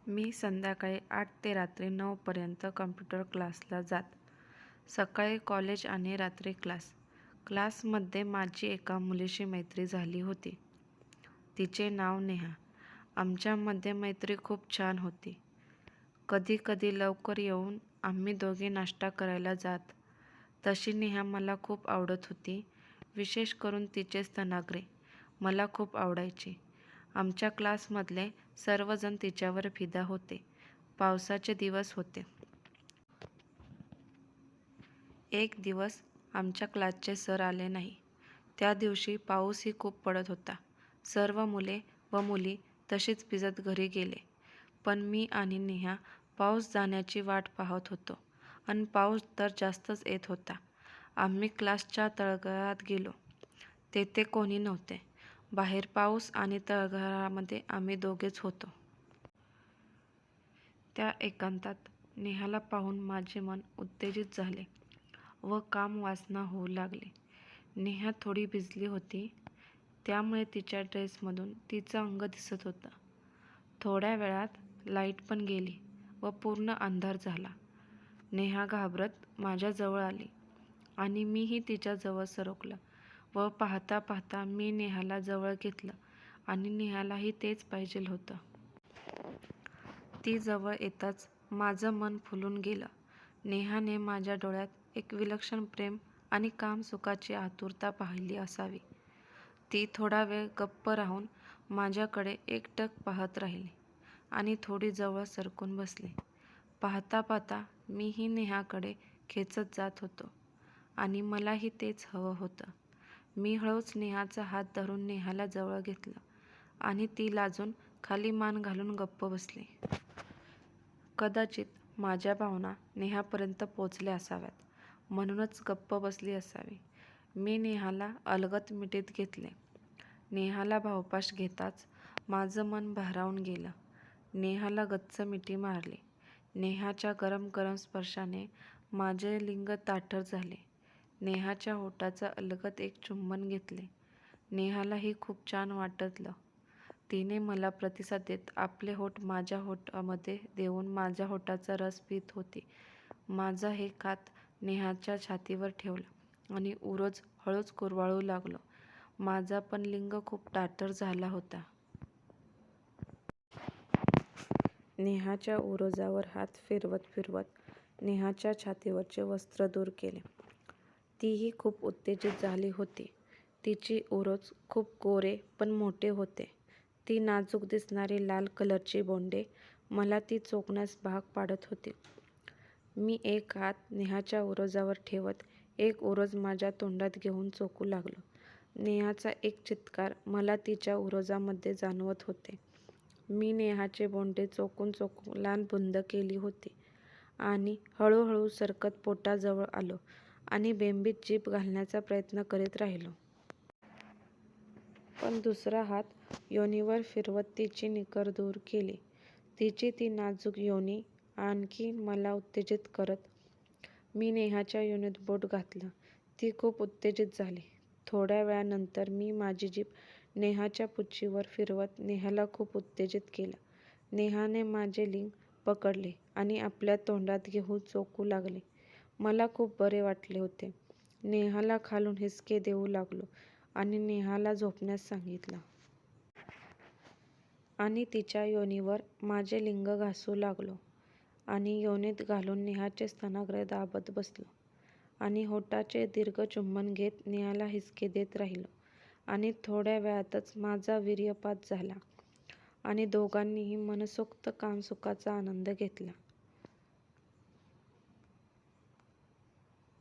मी संध्याकाळी 8 ते रात्री 9 पर्यंत कॉम्प्युटर क्लासला जात. सकाळी कॉलेज आणि रात्री क्लास. क्लासमध्ये माझी एका मुलीशी मैत्री झाली होती. तिचे नाव नेहा. आमच्यामध्ये मैत्री खूप छान होती. कधी कधी लवकर येऊन आम्ही दोघे नाश्ता करायला जात. तशी नेहा मला खूप आवडत होती. विशेष करून तिचे स्तनाग्रे मला खूप आवडायचे. आमच्या क्लासमधले सर्वजण तिच्यावर फिदा होते. पावसाचे दिवस होते. एक दिवस आमच्या क्लासचे सर आले नाही. त्या दिवशी पाऊसही खूप पडत होता. सर्व मुले व मुली तशीच भिजत घरी गेले. पण मी आणि नेहा पाऊस जाण्याची वाट पाहत होतो आणि पाऊस तर जास्तच येत होता. आम्ही क्लासच्या तळघरात गेलो. तेथे कोणी नव्हते. बाहेर पाऊस आणि तळघरामध्ये आम्ही दोघेच होतो. त्या एकांतात नेहाला पाहून माझे मन उत्तेजित झाले व काम वासना होऊ लागले. नेहा थोडी भिजली होती. त्यामुळे तिच्या ड्रेसमधून तिचं अंग दिसत होतं. थोड्या वेळात लाईट पण गेली व पूर्ण अंधार झाला. नेहा घाबरत माझ्याजवळ आली आणि मीही तिच्याजवळ सरकलो व पाहता पाहता मी नेहाला जवळ घेतलं आणि नेहालाही तेच पाहिजे होतं. ती जवळ येताच माझं मन फुलून गेलं. नेहाने माझ्या डोळ्यात एक विलक्षण प्रेम आणि कामसुखाची आतुरता पाहिली असावी. ती थोडा वेळ गप्प राहून माझ्याकडे एकटक पाहत राहिली आणि थोडी जवळ सरकून बसली. पाहता पाहता मीही नेहाकडे खेचत जात होतो आणि मलाही तेच हवं होतं. मी हळूच नेहाचा हात धरून नेहाला जवळ घेतलं आणि ती लाजून खाली मान घालून गप्प बसली. कदाचित माझ्या भावना नेहापर्यंत पोचल्या असाव्यात म्हणूनच गप्प बसली असावी. मी नेहाला अलगद मिठीत घेतले. नेहाला भावपाश घेताच माझं मन भारावून गेलं. नेहाला गच्च मिठी मारली. नेहाच्या गरम गरम स्पर्शाने माझे लिंग ताठर झाले. नेहाच्या होठाचं अलगद एक चुंबन घेतले. नेहालाही खूप छान वाटलं. तिने मला प्रतिसाद देत आपले होठ माझ्या होठामध्ये देऊन माझ्या होठाचा रस पीत होती. माझा एक हात नेहाच्या छातीवर ठेवला आणि उरोज हळूच कुरवाळू लागलो. माझा पण लिंग खूप ताठर झाला होता. नेहाच्या उरोजावर हात फिरवत फिरवत नेहाच्या छातीवरचे वस्त्र दूर केले. तीही खूप उत्तेजित झाली होती. तिची उरोज खूप गोरे पण मोठे होते. ती नाजूक दिसणारी लाल कलरची बोंडे मला ती चोखण्यास भाग पाडत होती. मी एक हात नेहाच्या उरोजावर ठेवत एक उरोज माझ्या तोंडात घेऊन चोखू लागलो. नेहाचा एक चित्कार मला तिच्या उरोजामध्ये जाणवत होते. मी नेहाचे बोंडे चोखून चोखून लाल बुंद केली होती आणि हळूहळू सरकत पोटाजवळ आलो आणि बेंबीत जीभ घालण्याचा प्रयत्न करीत राहिलो. पण दुसरा हात योनीवर फिरवत तिची निकर दूर केली. तिची ती नाजूक योनी आणखी मला उत्तेजित करत. मी नेहाच्या योनीत बोट घातलं. ती खूप उत्तेजित झाली. थोड्या वेळानंतर मी माझी जीभ नेहाच्या पुच्छीवर फिरवत नेहाला खूप उत्तेजित केलं. नेहाने माझे लिंग पकडले आणि आपल्या तोंडात घेऊन चोखू लागली. मला खूप बरे वाटले होते. नेहाला खालून हिसके देऊ लागलो आणि नेहाला झोपण्यास सांगितलं. आणि तिच्या योनीवर माझे लिंग घासू लागलो आणि योनीत घालून नेहाचे स्तनाग्र दाबत बसलो आणि होठाचे दीर्घ चुंबन घेत नेहाला हिसके देत राहिलो आणि थोड्या वेळातच माझा वीर्यपात झाला आणि दोघांनीही मनसोक्त कामसुखाचा आनंद घेतला.